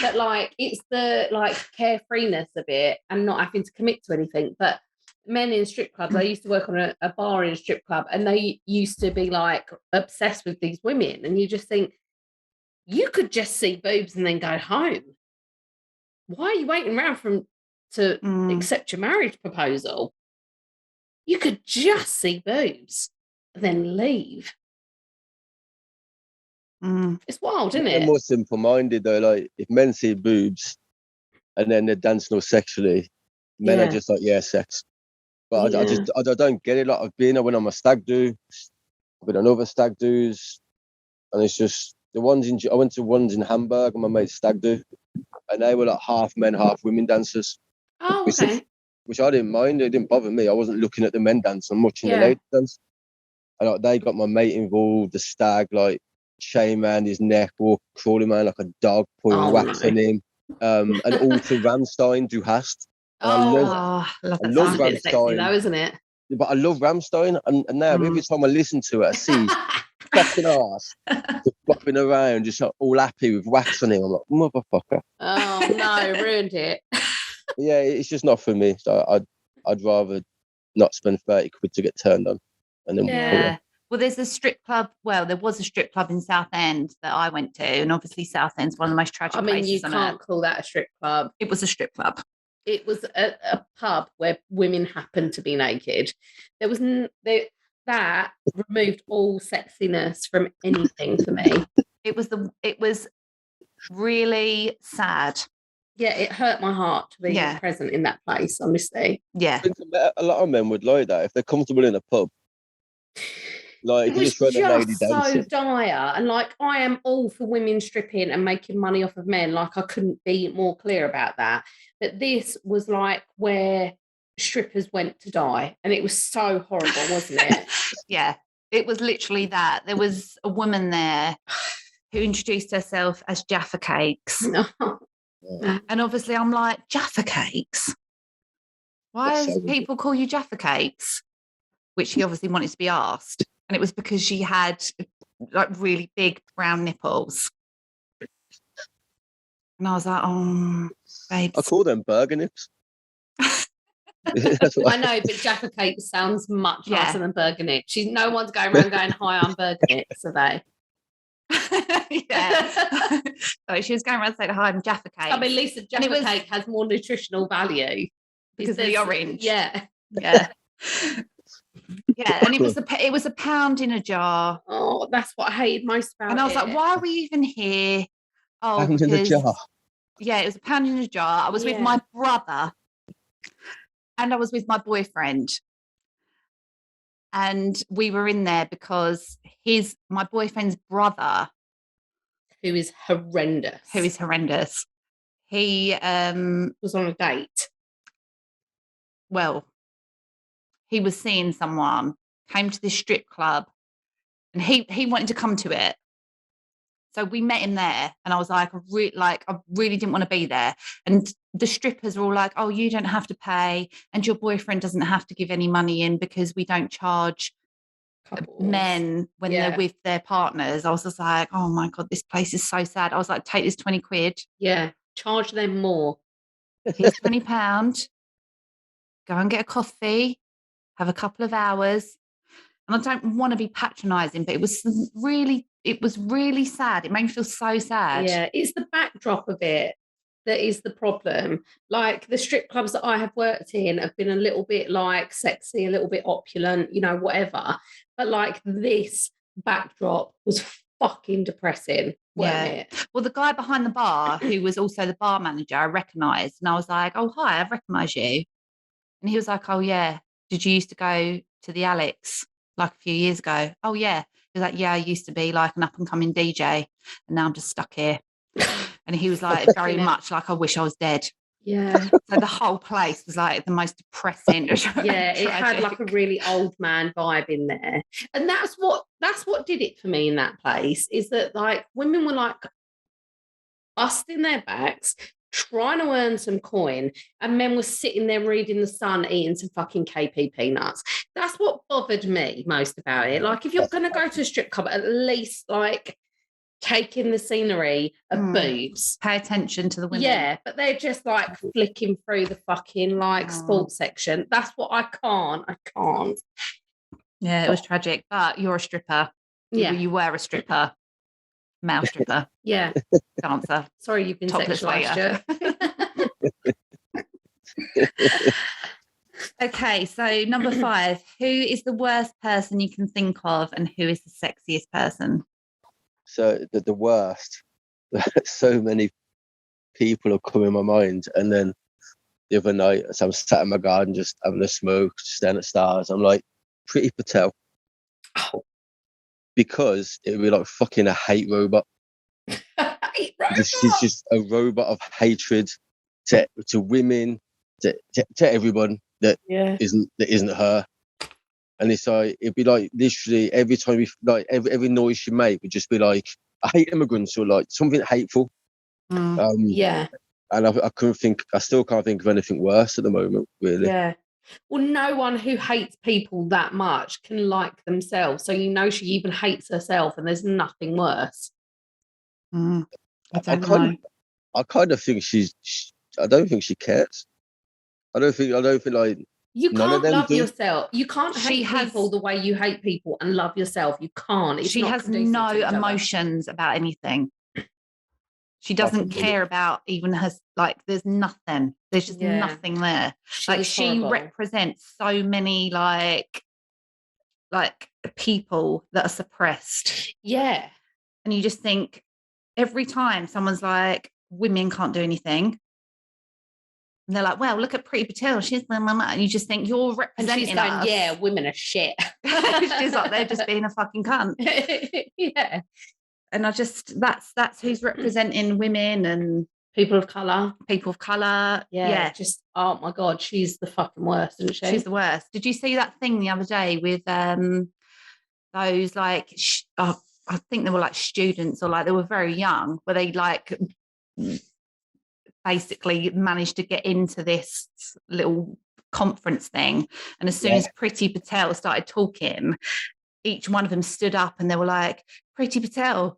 But like, it's the like carefreeness of it and not having to commit to anything. But men in strip clubs, I used to work on a bar in a strip club, and they used to be like obsessed with these women, and you just think, you could just see boobs and then go home. Why are you waiting around to accept your marriage proposal? You could just see boobs and then leave. It's wild, isn't it? They're more simple-minded though. Like, if men see boobs and then they're dancing all sexually, men are just like, yeah, sex. But I don't get it. Like, I went on my stag do, I've been on other stag do's, and it's just I went to ones in Hamburg and my mate's stag do, and they were like half men, half women dancers. Oh, okay. Which I didn't mind. It didn't bother me. I wasn't looking at the men dance. I'm watching the ladies dance. And like, they got my mate involved. The stag, like, chain around his neck, crawling around like a dog, pouring wax on him. And all to Rammstein, Du Hast. I love Rammstein. Sexy though, isn't it? But I love Rammstein, and now every time I listen to it, I see fucking ass just bopping around, just all happy with wax on him. I'm like, motherfucker. Oh no, ruined it. Yeah, it's just not for me. So I'd rather not spend 30 quid to get turned on. And then well, there's a strip club. Well, there was a strip club in Southend that I went to, and obviously Southend's one of the most tragic places. You can't call that a strip club. It was a strip club. It was a pub where women happened to be naked. There was that removed all sexiness from anything for me. It was really sad. Yeah, it hurt my heart to be present in that place, honestly. Yeah. I think a lot of men would like that if they're comfortable in a pub. Like, It was just a lady so dancing. dire. And like, I am all for women stripping and making money off of men. Like, I couldn't be more clear about that. But this was like where strippers went to die. And it was so horrible, wasn't it? Yeah, it was literally that. There was a woman there who introduced herself as Jaffa Cakes. No. And obviously I'm like, Jaffa Cakes? Why do people call you Jaffa Cakes? Which she obviously wanted to be asked. And it was because she had like really big brown nipples. And I was like, oh, babes. I call them burger nips. I know, but Jaffa Cake sounds much nicer than burger nips. No one's going around going, hi, I'm burger nips, are they? Yeah. So she was going around saying, hi, I'm Jaffa Cake. I mean, at least a Jaffa Cake has more nutritional value. Because of the orange. Yeah. Yeah. Yeah, and it was a pound in a jar. Oh, that's what I hated most about it. And I was like, why are we even here? Oh, pound in a jar. Yeah, it was a pound in a jar. I was with my brother and I was with my boyfriend. And we were in there because my boyfriend's brother, who is horrendous. He was on a date. Well, he was seeing someone, came to this strip club, and he wanted to come to it. So we met him there, and I was like, I really didn't want to be there. And the strippers were all like, oh, you don't have to pay, and your boyfriend doesn't have to give any money in because we don't charge men when they're with their partners. I was just like, oh my God, this place is so sad. I was like, take this 20 quid. Yeah, charge them more. Here's £20. Go and get a coffee, have a couple of hours. And I don't want to be patronising, but it was really sad. It made me feel so sad. Yeah, it's the backdrop of it that is the problem. Like the strip clubs that I have worked in have been a little bit like sexy, a little bit opulent, whatever. But like this backdrop was fucking depressing, wasn't it? Well, the guy behind the bar, who was also the bar manager, I recognised. And I was like, oh, hi, I recognise you. And he was like, oh, yeah. Did you used to go to the Alex like a few years ago? Oh, yeah. He was like, yeah, I used to be like an up and coming DJ. And now I'm just stuck here. And he was like, very much like, I wish I was dead. Yeah. So the whole place was like the most depressing. Yeah, it had like a really old man vibe in there. And that's what did it for me in that place, is that like women were like busting their backs, trying to earn some coin, and men were sitting there reading The Sun, eating some fucking KP peanuts. That's what bothered me most about it. Like, if you're going to go to a strip club, at least like take in the scenery of boobs. Pay attention to the women. Yeah, but they're just like flicking through the fucking like sports section. That's what I can't. Yeah, it was tragic. But you're a stripper. Yeah. You were a stripper. Male stripper. Yeah. Dancer. Sorry, you've been Topless sexualised. Okay, so number 5. Who is the worst person you can think of, and who is the sexiest person? So the worst, so many people have come in my mind. And then the other night, as I'm sat in my garden just having a smoke, staring at stars, I'm like, Priti Patel. Oh. Because it would be like fucking a hate robot. She's just a robot of hatred to women, to everyone that isn't her. And it's like, it'd be like literally every time every noise she made would just be like, I hate immigrants, or like something hateful. Yeah. And I still can't think of anything worse at the moment, really. Yeah. Well, no one who hates people that much can like themselves. So she even hates herself, and there's nothing worse. I kind of think I don't think she cares. I don't think like you can't love yourself. You can't hate people the way you hate people and love yourself. You can't. She has no emotions about anything. She doesn't care about even her, like, there's nothing. There's just nothing there. She represents so many like people that are suppressed. Yeah. And you just think, every time someone's like, women can't do anything, and they're like, well, look at Priti Patel, she's my mama, and you just think you're And representing she's going, us. yeah, women are shit. She's like, they're just being a fucking cunt. Yeah. And I just, that's who's representing women and People of colour. Yeah. Just, oh my God, she's the fucking worst, isn't she? She's the worst. Did you see that thing the other day with those like, I think they were like students, or like they were very young, where they like basically managed to get into this little conference thing. And as soon as Priti Patel started talking, each one of them stood up and they were like, Priti Patel,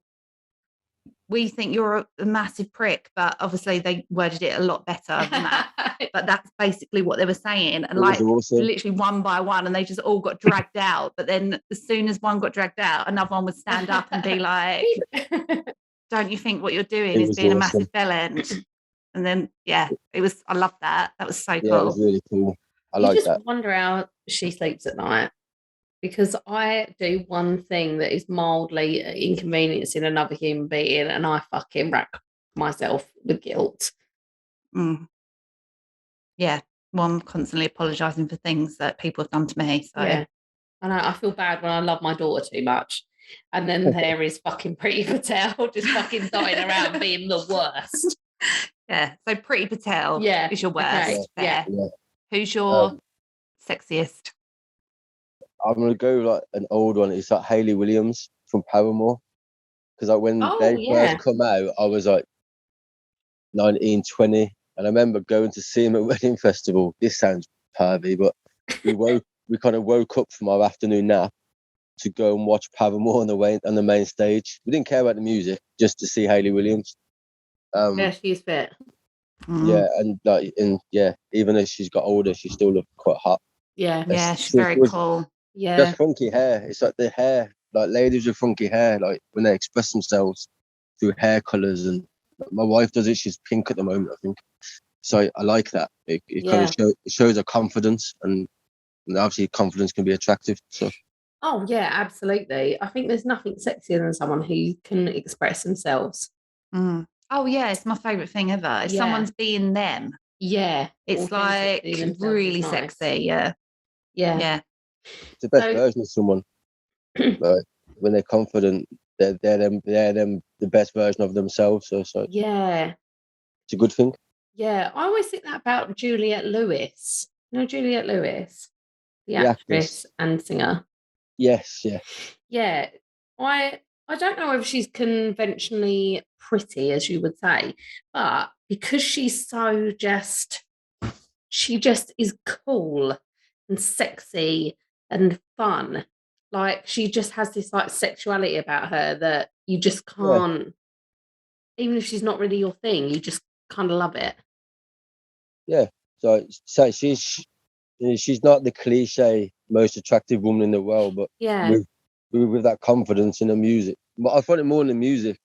we think you're a massive prick, but obviously they worded it a lot better than that. But that's basically what they were saying. And like awesome. Literally one by one, and they just all got dragged out. But then as soon as one got dragged out, another one would stand up and be like, don't you think what you're doing is being awesome. a massive bellend? And then, I loved that. That was so cool. Yeah, it was really cool. I like that. You just wonder how she sleeps at night. Because I do one thing that is mildly inconveniencing another human being, and I fucking rack myself with guilt. Yeah. Well, I'm constantly apologising for things that people have done to me. So yeah. I know, I feel bad when I love my daughter too much. And then there is fucking Priti Patel just fucking dying around being the worst. Yeah. So Priti Patel is your worst. Okay. Yeah. Who's your sexiest? I'm gonna go like an old one. It's like Hayley Williams from Paramore, because like when they first come out, I was like 19, 20, and I remember going to see him at Wedding Festival. This sounds pervy, but we kind of woke up from our afternoon nap to go and watch Paramore on the main stage. We didn't care about the music, just to see Hayley Williams. Yeah, she's fit. Yeah, and even as she's got older, she still looked quite hot. Yeah, she's very cool. Yeah, just funky hair. It's like the hair, like ladies with funky hair, like when they express themselves through hair colors. And my wife does it. She's pink at the moment, I think. So I like that. It kind of shows her confidence, and obviously confidence can be attractive. So. Oh yeah, absolutely. I think there's nothing sexier than someone who can express themselves. Oh yeah, it's my favourite thing ever. If someone's being them, it's like really sexy. Yeah. It's the best version of someone. Like, when they're confident, they're them the best version of themselves. So it's a good thing. Yeah, I always think that about Juliette Lewis. You know Juliette Lewis, the actress and singer. Yes, yeah. Yeah, I don't know if she's conventionally pretty, as you would say, but because she's so she just is cool and sexy and fun. Like, she just has this like sexuality about her that you just can't, even if she's not really your thing, you just kind of love it. Yeah. So she's not the cliche most attractive woman in the world, but with that confidence in her music. But I find it more in the music.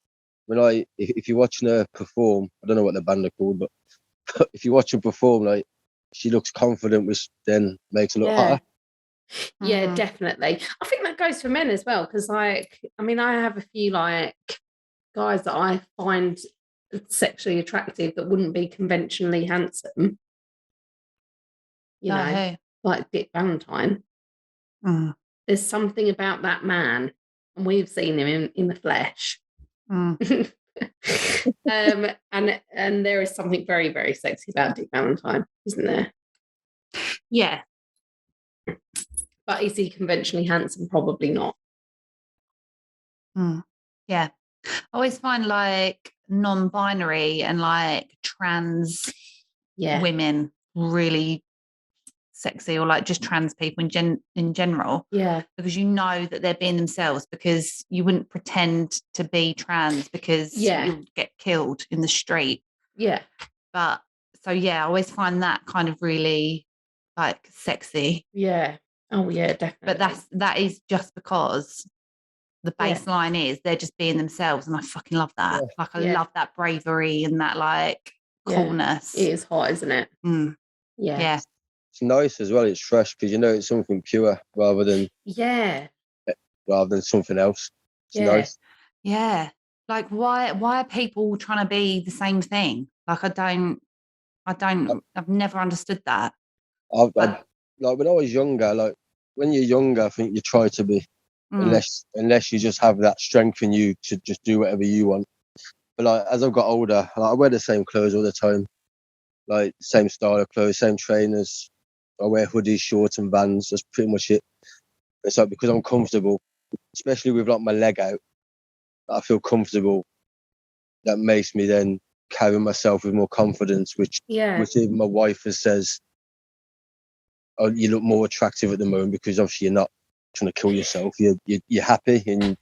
When if you're watching her perform, I don't know what the band are called, but if you watch her perform, like, she looks confident, which then makes her look hotter. Yeah, definitely. I think that goes for men as well, because like, I mean, I have a few like guys that I find sexually attractive that wouldn't be conventionally handsome. You know, like Dick Valentine. There's something about that man, and we've seen him in the flesh. And there is something very, very sexy about Dick Valentine, isn't there? Yeah. But is he conventionally handsome? Probably not. Yeah. I always find like non-binary and like trans women really sexy, or like just trans people in general. Yeah. Because you know that they're being themselves, because you wouldn't pretend to be trans because you'll get killed in the street. Yeah. But so I always find that kind of really like sexy. Yeah. Oh yeah, definitely. But that is just because the baseline is they're just being themselves, and I fucking love that. Like, I love that bravery and that like coolness. It is hot, isn't it? Yeah. It's nice as well. It's fresh because it's something pure rather than something else. It's nice. Yeah. Like, why are people trying to be the same thing? Like, I've never understood that. Like when I was younger, like when you're younger, I think you try to be, unless you just have that strength in you to just do whatever you want. But like as I've got older, like, I wear the same clothes all the time, like same style of clothes, same trainers. I wear hoodies, shorts, and Vans. That's pretty much it. It's like because I'm comfortable, especially with like my leg out, I feel comfortable. That makes me then carry myself with more confidence, which even my wife has says, "Oh, you look more attractive at the moment because obviously you're not trying to kill yourself. You're happy and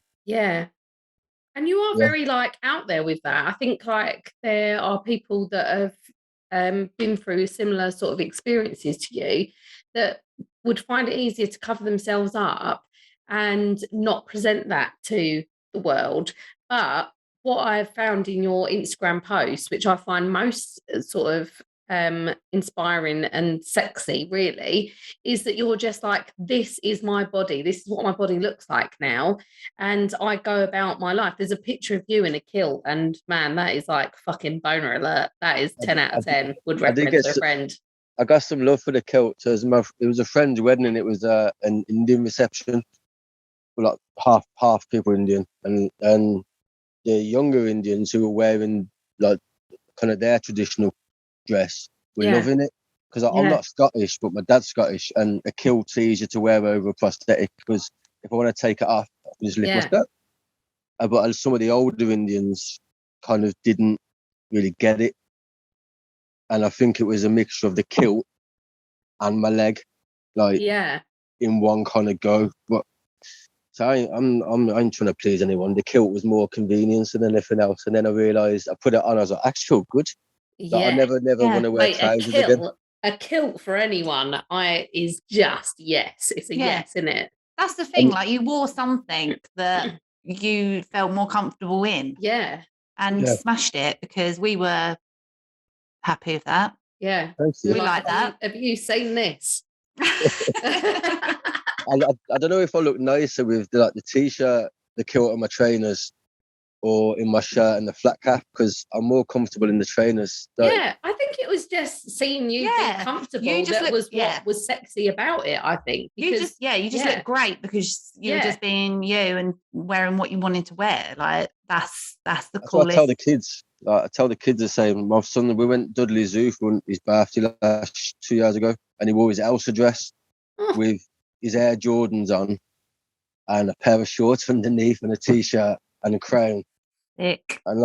And you are very like out there with that. I think like there are people that have been through similar sort of experiences to you that would find it easier to cover themselves up and not present that to the world. But what I've found in your Instagram posts, which I find most sort of inspiring and sexy, really, is that you're just like, this is my body. This is what my body looks like now. And I go about my life. There's a picture of you in a kilt, and man, that is like fucking boner alert. That is 10 out of 10. Would recommend to a friend. I got some love for the kilt. So it was a friend's wedding, and it was an Indian reception. Like half people Indian, and the younger Indians who were wearing like kind of their traditional dress were loving it. Because I'm not Scottish, but my dad's Scottish, and a kilt's easier to wear over a prosthetic because if I want to take it off, I can just lift my skirt. But some of the older Indians kind of didn't really get it, and I think it was a mixture of the kilt and my leg, like in one kind of go. But so I ain't trying to please anyone. The kilt was more convenience than anything else, and then I realised I put it on. I was like, I feel good. Like, I never want to wear trousers again. A kilt for anyone, is just yes. It's a yes, isn't it? That's the thing. Like you wore something that you felt more comfortable in. Yeah. And smashed it because we were happy with that. Yeah. Thank you. We like that. Have you seen this? I don't know if I look nicer with the t-shirt, the kilt, and my trainers, or in my shirt and the flat cap because I'm more comfortable in the trainers. I think it was just seeing you be comfortable. What was sexy about it. I think because you just look great because you were just being you and wearing what you wanted to wear. Like that's the coolest. I tell the kids. I tell the kids the same. My son, we went Dudley Zoo for his birthday 2 years ago, and he wore his Elsa dress with his Air Jordans on and a pair of shorts underneath and a t-shirt and a crown. Sick. And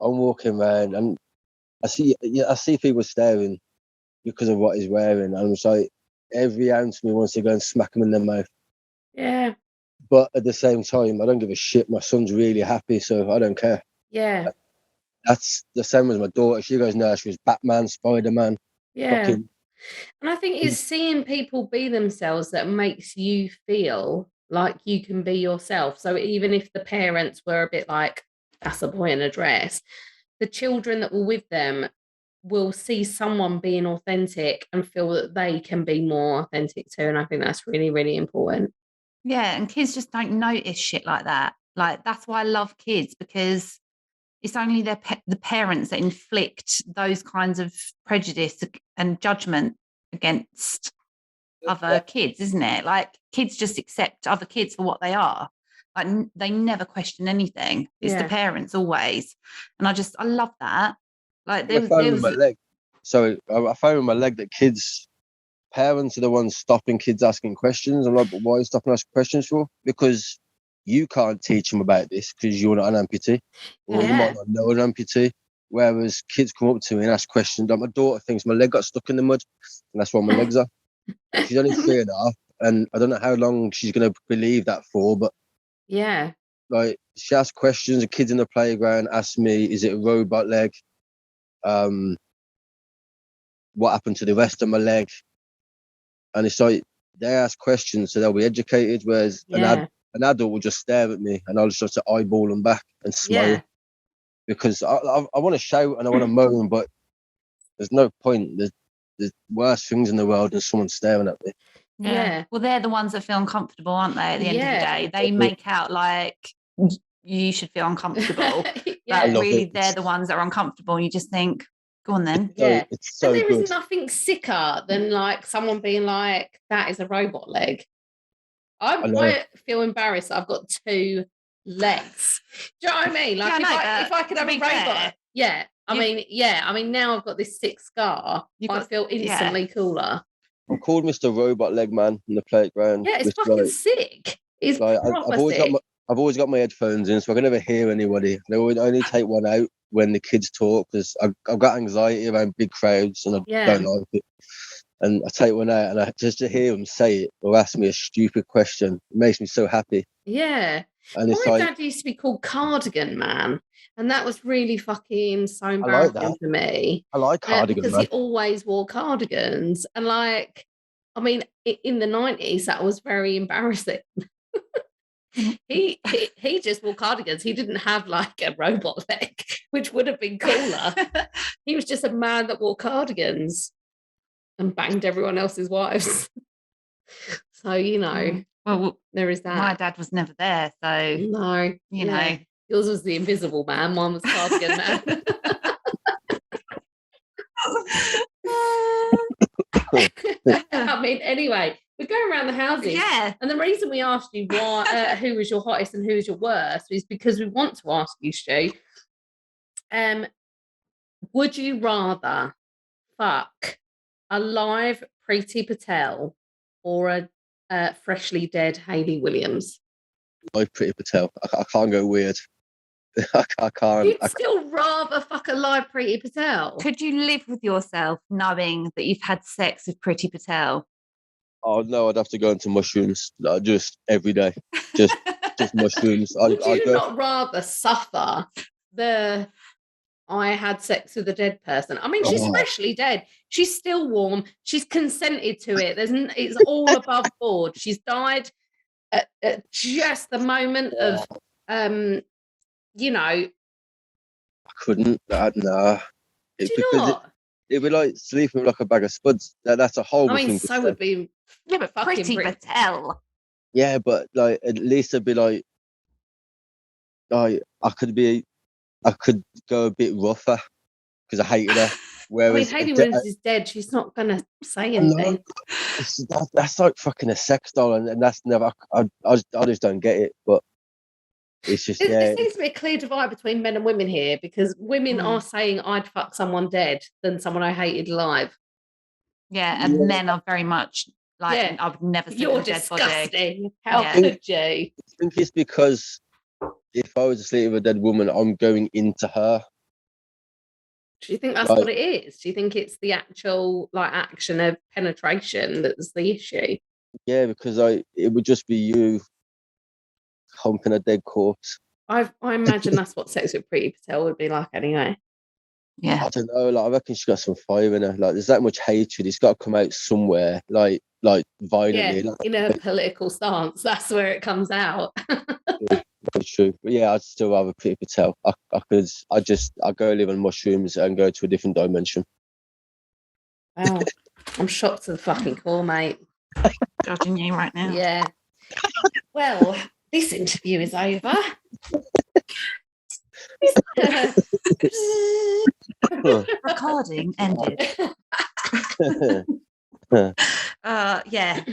I'm walking around and I see people staring because of what he's wearing. And it's like every ounce of me wants to go and smack him in the mouth. Yeah. But at the same time, I don't give a shit. My son's really happy, so I don't care. Yeah. That's the same as my daughter. She goes nurseries, Batman, Spider-Man. Yeah. And I think it's seeing people be themselves that makes you feel like you can be yourself. So even if the parents were a bit like, that's a boy in a dress, the children that were with them will see someone being authentic and feel that they can be more authentic too. And I think that's really, really important. Yeah, and kids just don't notice shit like that. Like that's why I love kids, because it's only the parents that inflict those kinds of prejudice and judgment against other kids, isn't it? Like kids just accept other kids for what they are. Like they never question anything. It's the parents always. And I love that. Like I found with my leg. So I found with my leg that parents are the ones stopping kids asking questions. I'm like, but why are you stopping asking questions for? Because you can't teach them about this because you're not an amputee, or you might not know an amputee. Whereas kids come up to me and ask questions. Like my daughter thinks my leg got stuck in the mud, and that's why my legs are. She's only 3.5, and I don't know how long she's going to believe that for. But like she asks questions. The kids in the playground ask me, "Is it a robot leg? What happened to the rest of my leg?" And it's like they ask questions, so they'll be educated. Whereas an adult will just stare at me, and I'll just have to eyeball them back and smile because I want to shout and I want to moan, but there's no point. There's worse things in the world than someone staring at me. Yeah. Well, they're the ones that feel uncomfortable, aren't they? At the end of the day, they make out like you should feel uncomfortable. Yeah. But really, it. they're the ones that are uncomfortable. And you just think, go on then. Yeah. It's so and there good. is nothing sicker than like someone being like, that is a robot leg. I feel embarrassed. I've got 2 legs. Do you know what I mean? Like if I could have a robot. Yeah. I mean, now I've got this sick scar. I feel instantly cooler. I'm called Mr. Robot Leg Man in the playground. Yeah, it's fucking sick. It's like, sick. I've always got my headphones in, so I can never hear anybody. I would only take one out when the kids talk, because I've got anxiety around big crowds and I don't like it. And I take one out, and just to hear them say it or ask me a stupid question, it makes me so happy. Yeah. And my dad used to be called Cardigan Man, and that was really fucking so embarrassing for me. I like Cardigan because Man. he always wore cardigans, and like, I mean, in the 90s, that was very embarrassing. he just wore cardigans. He didn't have like a robot leg, which would have been cooler. He was just a man that wore cardigans and banged everyone else's wives. So, you know, well, there is that. My dad was never there, so no, you know, yours was the invisible man. Mine was cardigan man. I mean, anyway, we're going around the houses. Yeah. And the reason we asked you why, who was your hottest and who was your worst, is because we want to ask you, Stu, would you rather fuck a live Priti Patel or a freshly dead Hayley Williams? Live Priti Patel. I can't go weird. I can't. You'd still rather fuck a live Priti Patel? Could you live with yourself knowing that you've had sex with Priti Patel? Oh no, I'd have to go into mushrooms just every day. Just mushrooms. Would you not rather suffer the I had sex with a dead person? I mean, she's freshly dead. She's still warm. She's consented to it. It's all above board. She's died at just the moment of, you know. I couldn't. Nah. It'd be like sleeping with like a bag of spuds. That's a horrible thing. I mean, so would be. Yeah, but Priti Patel. Yeah, but like at least it'd be like I could go a bit rougher because I hated her. Whereas Hayley Williams is dead. She's not gonna say anything. That's like fucking a sex doll, and that's never. I just don't get it. But it's just There seems to be a clear divide between men and women here, because women are saying I'd fuck someone dead than someone I hated alive. Yeah, and men are very much like, I would never sleep with a dead body. How could you? I think it's because if I was to sleep with a dead woman, I'm going into her. Do you think that's what it is? Do you think it's the actual action of penetration that's the issue? Yeah, because it would just be you humping a dead corpse. I imagine that's what sex with Priti Patel would be like anyway. Yeah. I don't know. I reckon she's got some fire in her. There's that much hatred. It's got to come out somewhere. Violently. Yeah, in a political stance. That's where it comes out. That's true. But yeah, I'd still rather Priti Patel. I'd go live on mushrooms and go to a different dimension. Wow. I'm shocked to the fucking core, mate. Judging you right now. Yeah. Well, this interview is over. Recording ended. Yeah.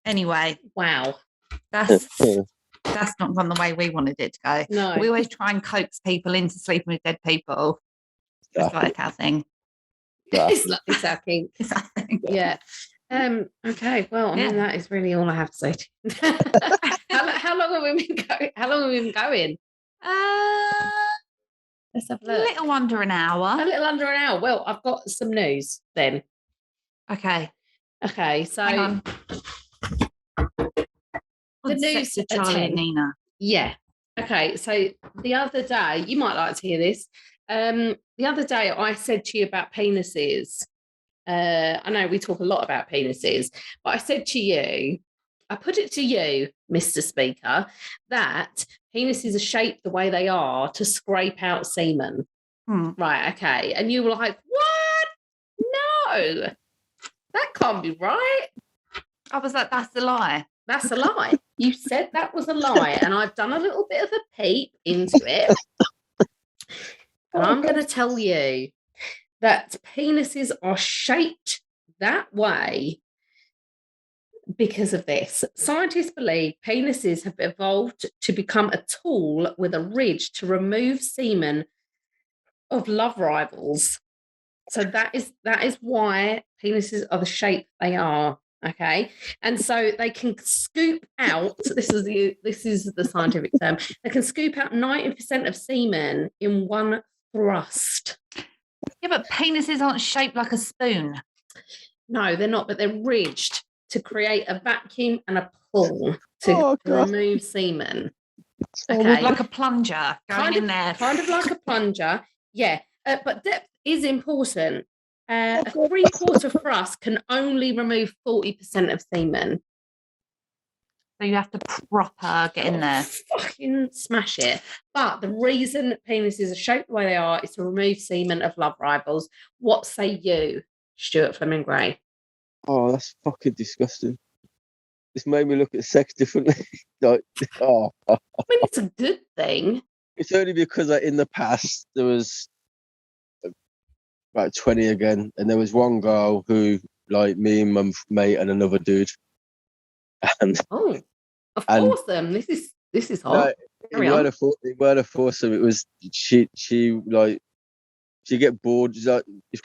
Anyway. Wow. That's not gone the way we wanted it to go. No. We always try and coax people into sleeping with dead people. It's like our thing. It's our kink. Yeah. Okay. Well, I mean, that is really all I have to say to you. How long have we been going? Let's have a look. A little under an hour. A little under an hour. Well, I've got some news then. Okay. So hang on. The news to Charlie and Nina. Yeah. Okay. So the other day, you might like to hear this. The other day, I said to you about penises. I know we talk a lot about penises, but I said to you, I put it to you, Mr. Speaker, that penises are shaped the way they are to scrape out semen. Right. Okay. And you were like, what? No, that can't be right. I was like, that's a lie. That's a lie. You said that was a lie, and I've done a little bit of a peep into it. And I'm going to tell you that penises are shaped that way because of this. Scientists believe penises have evolved to become a tool with a ridge to remove semen of love rivals. So that is why penises are the shape they are. Okay, and so they can scoop out. This is the scientific term. They can scoop out 90% of semen in one thrust. Yeah, but penises aren't shaped like a spoon. No, they're not. But they're ridged to create a vacuum and a pull to remove semen. Okay, like a plunger going in there. Kind of like a plunger. Yeah, but depth is important. A 3/4 thrust can only remove 40% of semen. So you have to proper get in there. Fucking smash it. But the reason penises are shaped the way they are is to remove semen of love rivals. What say you, Stuart Fleming-Gray? Oh, that's fucking disgusting. This made me look at sex differently. I mean, it's a good thing. It's only because in the past there was about 20 again, and there was one girl who, like, me and my mate and another dude. And of course, them. This is hot. No, it weren't a foursome. It was she like she get bored. It's kind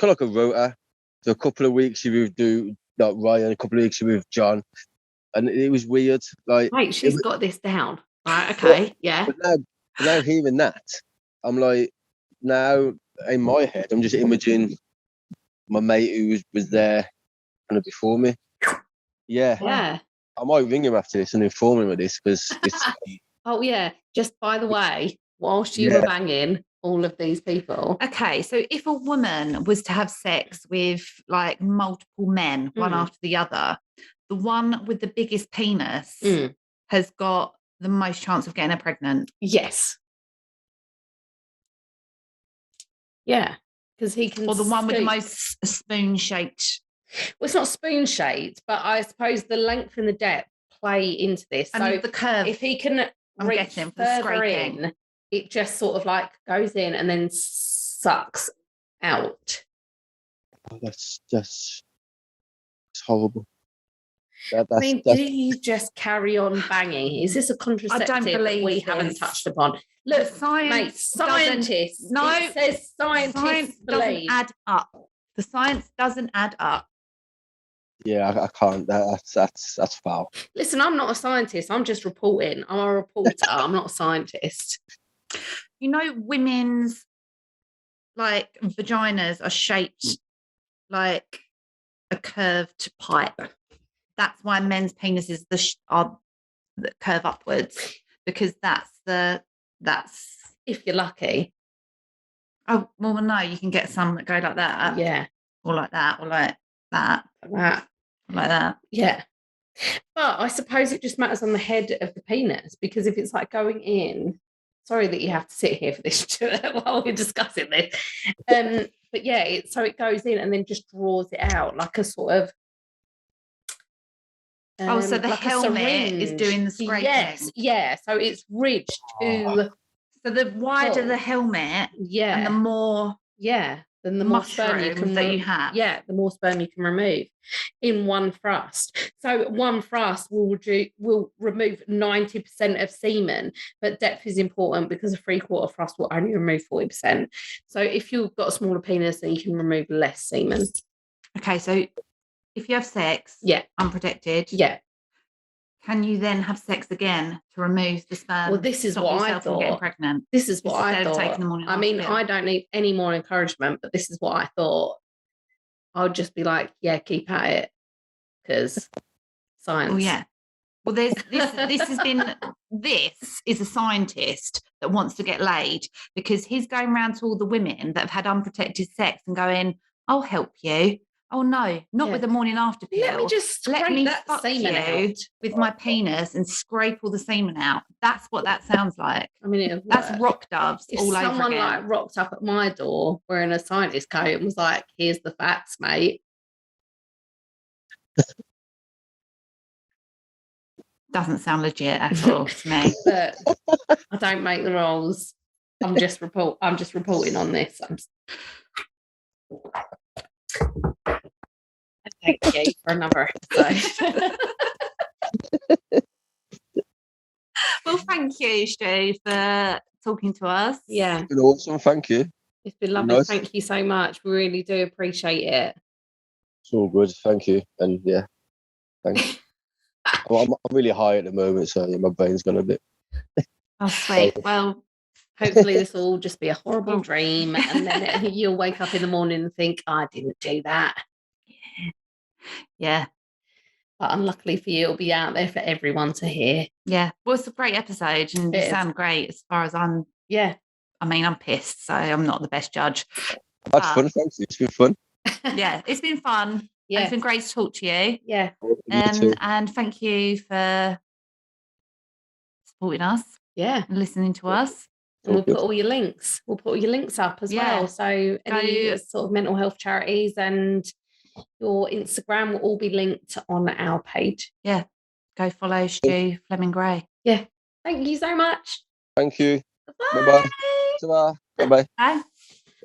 of like a rota. So a couple of weeks she would do like Ryan, a couple of weeks she with John, and it was weird. Like, wait, she's got this down. Right, okay, yeah. But now hearing that, I'm like, now in my head, I'm just imaging my mate who was there kind of before me. Yeah. I might ring him after this and inform him of this because it's. Oh yeah. Just by the way, whilst you were banging all of these people. Okay, so if a woman was to have sex with like multiple men, one after the other, the one with the biggest penis has got the most chance of getting her pregnant. Yes. Yeah, because he can. Or the one with the most spoon-shaped. Well, it's not spoon-shaped, but I suppose the length and the depth play into this. And so the curve. If he can reach further in, it just sort of like goes in and then sucks out. Oh, that's horrible. Do you just carry on banging? Is this a contraceptive that we haven't touched upon? Look, scientists. No, it says science doesn't add up. The science doesn't add up. Yeah, I can't. That's foul. Listen, I'm not a scientist. I'm just reporting. I'm a reporter. I'm not a scientist. You know, women's like vaginas are shaped like a curved pipe. That's why men's penises are curve upwards, because that's if you're lucky. Oh well, no, you can get some that go like that. Yeah, or like that, or like that, like that. Yeah, but I suppose it just matters on the head of the penis, because if it's like going in. Sorry that you have to sit here for this while we're discussing this. But yeah, so it goes in and then just draws it out like a sort of. So the like helmet is doing the scraping. Yes, yeah. So it's ridged to. So the wider the helmet, and the more, then the more sperm you can that you have. Yeah, the more sperm you can remove in one thrust. So one thrust will remove 90% of semen, but depth is important because a 3/4 thrust will only remove 40%. So if you've got a smaller penis, then you can remove less semen. Okay, so if you have sex, unprotected, can you then have sex again to remove the sperm? Well, this is what I thought. Getting pregnant. This is what I thought. I mean, I don't need any more encouragement, but this is what I thought. I would just be like, keep at it, because science. Oh yeah. Well, this has been. This is a scientist that wants to get laid, because he's going around to all the women that have had unprotected sex and going, "I'll help you." Oh no, not with the morning after pill. Let me just fuck semen out with my penis and scrape all the semen out. That's what that sounds like. I mean, that's rock doves all over again. If someone like rocked up at my door wearing a scientist coat and was like, "Here's the facts, mate." Doesn't sound legit at all to me. But I don't make the rules. I'm just reporting on this. Thank you for another episode. Well, thank you, Stu, for talking to us. Yeah. It's been awesome. Thank you. It's been lovely. Nice. Thank you so much. We really do appreciate it. It's all good. Thank you. And yeah, thanks. I'm really high at the moment, so yeah, my brain's gone a bit. Oh, sweet. Well, hopefully this will all just be a horrible dream, and then you'll wake up in the morning and think, I didn't do that. Yeah. But unluckily for you, it'll be out there for everyone to hear. Yeah. Well, it's a great episode, and you sound great as far as I'm. Yeah. I mean, I'm pissed, so I'm not the best judge. That's fun. Thanks. It's been fun. Yeah, it's been fun. Yeah. It's been great to talk to you. Yeah. And thank you for supporting us. Yeah. And listening to us. And we'll put all your links. We'll put all your links up as well. So any sort of mental health charities and your Instagram will all be linked on our page. Yeah. Go follow Stu Fleming-Gray. Yeah. Thank you so much. Thank you. Bye. Bye-bye. Bye-bye. Bye.